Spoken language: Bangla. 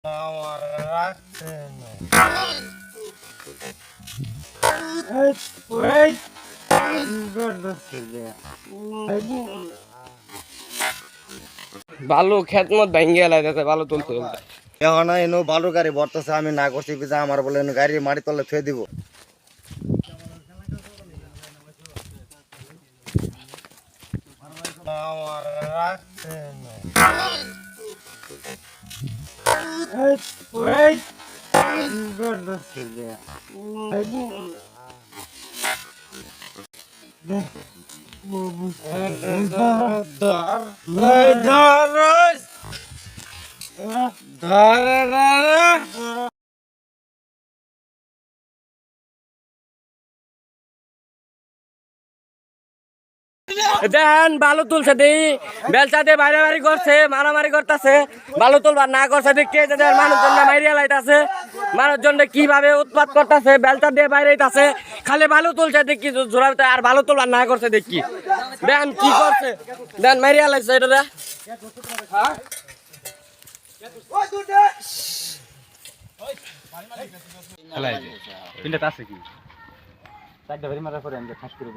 আমার রাখছে বালু খেত মত ভেঙে এলাইতেছে বালু তুলতে এখন এনো বালুর গাড়ি ভরতেছে আমি না করছি পিজা আমার বলে এনো গাড়ি মাটি তলে থুয়ে দিব আমার রাখছে দেন বালু তুলছে দি বেলচা দিয়ে বাইরে বাড়ি করছে মারামারি করতেছে বালু তুলবার না করছে দেখে মানুষজন মাইরিয়া লাইতাছে মানুষজন কিভাবে উৎপাত করতেছে বেলচা দিয়ে বাইরে আছে খালি বালু তুলছে দেখি জোড়াতে আর বালু তুলবার না করছে দেখি দেন কি করছে দেন মাইরিয়া লাইছে এটা পিন্ডাতে আছে কি চারটা বাড়ি মারার পরে আমি ফাঁস করে